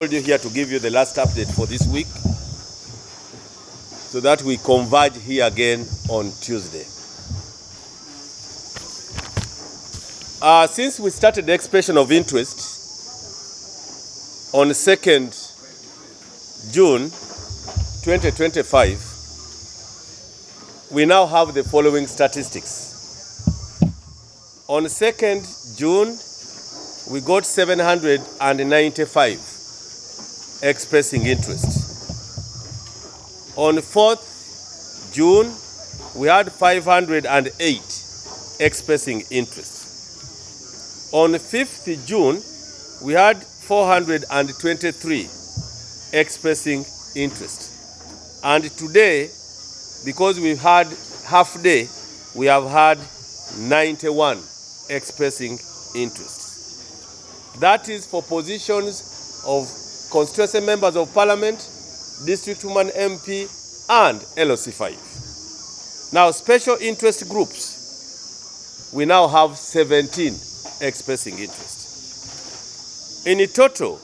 You here to give you the last update for this week so that we converge here again on Tuesday. Since we started the expression of interest on 2nd June 2025, we now have the following statistics. On 2nd June, we got 795 expressing interest. On 4th June, we had 508 expressing interest. On 5th June, we had 423 expressing interest. And today, because we've had half day, we have had 91 expressing interest. That is for positions of constituency members of parliament, district woman MP, and LOC5. Now, special interest groups, we now have 17 expressing interest. In total,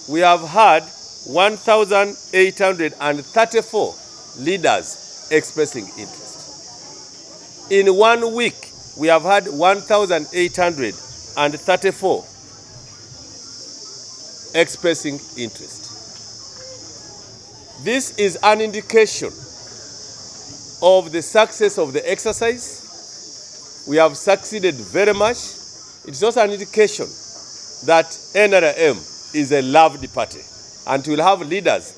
we have had 1,834 leaders expressing interest. In 1 week, we have had 1,834 expressing interest. This is an indication of the success of the exercise. We have succeeded very much. It's also an indication that NRM is a loved party and will have leaders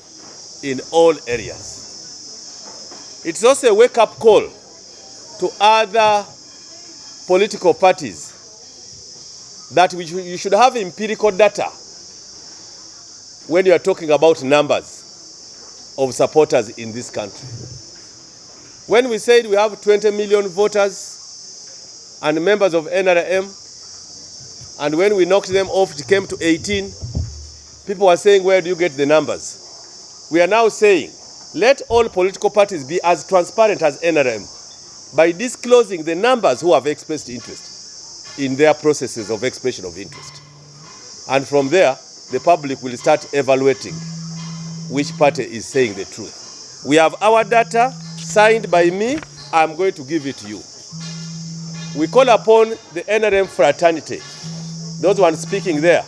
in all areas. It's also a wake-up call to other political parties that you should have empirical data when you are talking about numbers of supporters in this country. When we said we have 20 million voters and members of NRM, and when we knocked them off, it came to 18, people were saying, where do you get the numbers? We are now saying, let all political parties be as transparent as NRM by disclosing the numbers who have expressed interest in their processes of expression of interest. And from there, the public will start evaluating which party is saying the truth. We have our data signed by me. I'm going to give it to you. We call upon the NRM fraternity, those ones speaking there,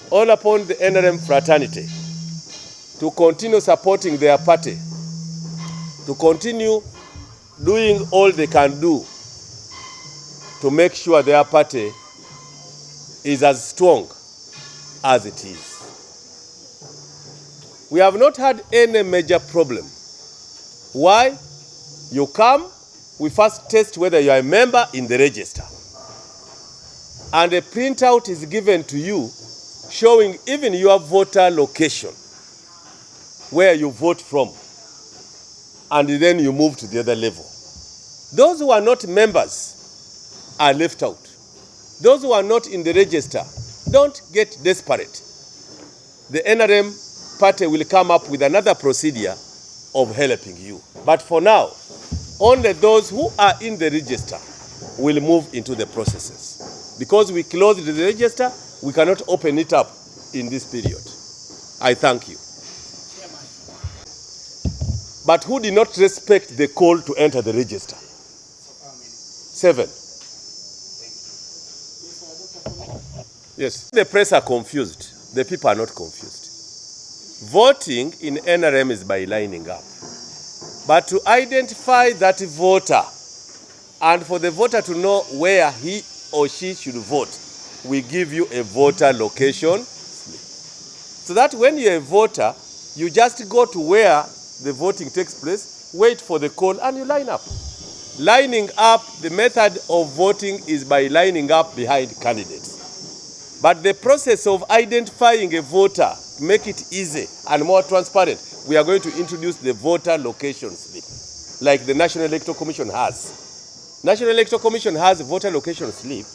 all upon the NRM fraternity to continue supporting their party, to continue doing all they can do to make sure their party is as strong as it is. We have not had any major problem. Why? You come, we first test whether you are a member in the register. And a printout is given to you showing even your voter location, where you vote from, and then you move to the other level. Those who are not members are left out. Those who are not in the register, don't get desperate. The NRM party will come up with another procedure of helping you. But for now, only those who are in the register will move into the processes. Because we closed the register, we cannot open it up in this period. I thank you. But who did not respect the call to enter the register? 7. Yes. The press are confused. The people are not confused. Voting in NRM is by lining up. But to identify that voter and for the voter to know where he or she should vote, we give you a voter location slip. So that when you're a voter, you just go to where the voting takes place, wait for the call, and you line up. Lining up, the method of voting is by lining up behind candidates. But the process of identifying a voter, make it easy and more transparent, we are going to introduce the voter location slip, like the National Electoral Commission has. National Electoral Commission has a voter location slip,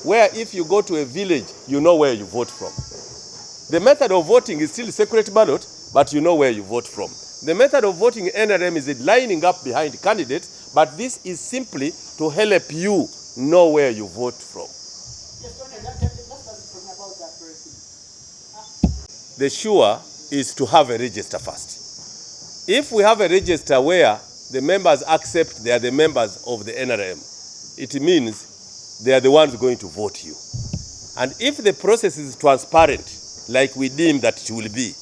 where if you go to a village, you know where you vote from. The method of voting is still secret ballot, but you know where you vote from. The method of voting in NRM is lining up behind candidates, but this is simply to help you know where you vote from. Yes, the sure is to have a register first. If we have a register where the members accept they are the members of the NRM, it means they are the ones going to vote you. And if the process is transparent, like we deem that it will be,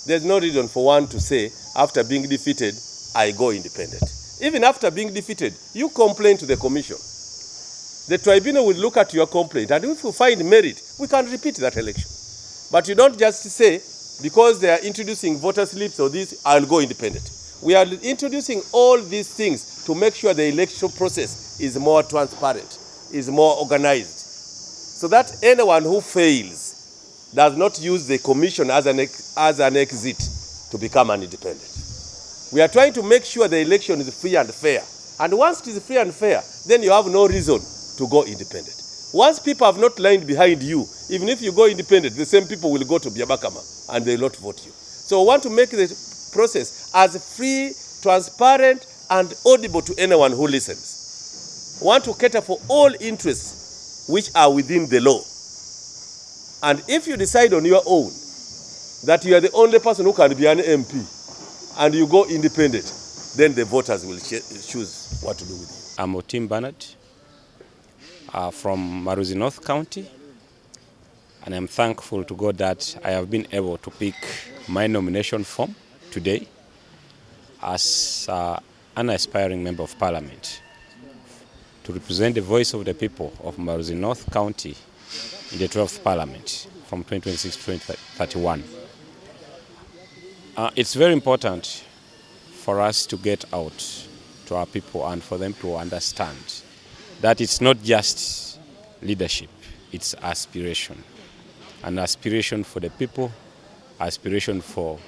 there's no reason for one to say, after being defeated, I go independent. Even after being defeated, you complain to the commission. The tribunal will look at your complaint, and if we find merit, we can repeat that election. But you don't just say, because they are introducing voter slips or this, I'll go independent. We are introducing all these things to make sure the election process is more transparent, is more organized, so that anyone who fails does not use the commission as an exit to become an independent. We are trying to make sure the election is free and fair. And once it is free and fair, then you have no reason to go independent. Once people have not lined behind you, even if you go independent, the same people will go to Biabakama and they will not vote you. So we want to make the process as free, transparent, and audible to anyone who listens. We want to cater for all interests which are within the law. And if you decide on your own that you are the only person who can be an MP and you go independent, then the voters will choose what to do with you. I'm Otim Bernard from Maruzi North County, and I'm thankful to God that I have been able to pick my nomination form today as an aspiring member of parliament to represent the voice of the people of Maruzi North County in the 12th parliament from 2026 to 2031. It's very important for us to get out to our people and for them to understand that it's not just leadership, it's aspiration. An aspiration for the people, aspiration for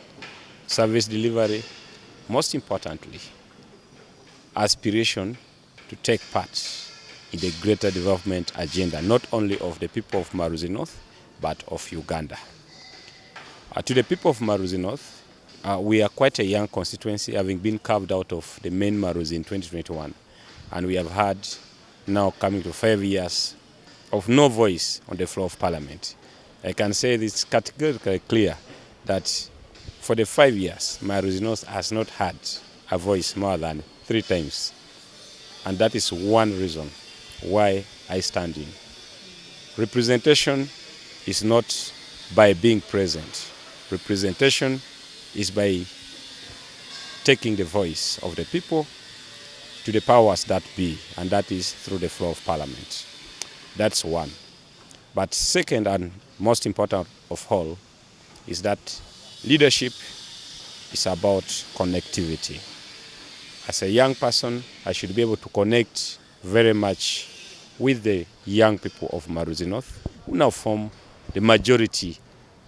service delivery, most importantly, aspiration to take part in the greater development agenda, not only of the people of Maruzi North, but of Uganda. To the people of Maruzi North, we are quite a young constituency, having been carved out of the main Maruzi in 2021. And we have had now coming to 5 years of no voice on the floor of parliament. I can say this categorically clear that for the 5 years, Maruzi North has not had a voice more than 3 times. And that is one reason why I stand in. Representation is not by being present. Representation is by taking the voice of the people to the powers that be, and that is through the floor of parliament. That's one. But second and most important of all is that leadership is about connectivity. As a young person, I should be able to connect very much with the young people of Maruzi North, who now form the majority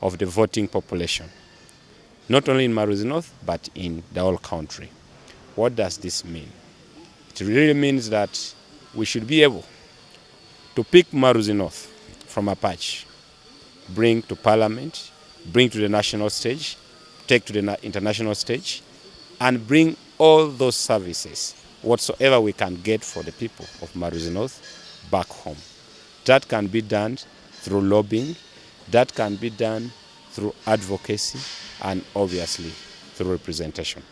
of the voting population, not only in Maruzi North, but in the whole country. What does this mean? It really means that we should be able to pick Maruzi North from a patch, bring to parliament, bring to the national stage, take to the international stage, and bring all those services, whatsoever we can get for the people of Maruzi North, back home. That can be done through lobbying, that can be done through advocacy, and obviously through representation.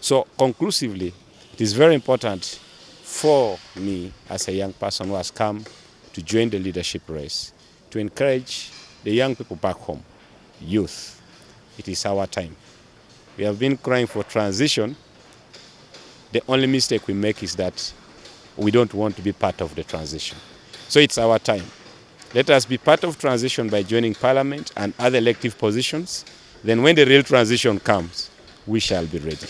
So conclusively, it is very important for me as a young person who has come to join the leadership race to encourage the young people back home, youth. It is our time. We have been crying for transition. The only mistake we make is that we don't want to be part of the transition. So it's our time. Let us be part of transition by joining parliament and other elective positions. Then when the real transition comes, we shall be ready.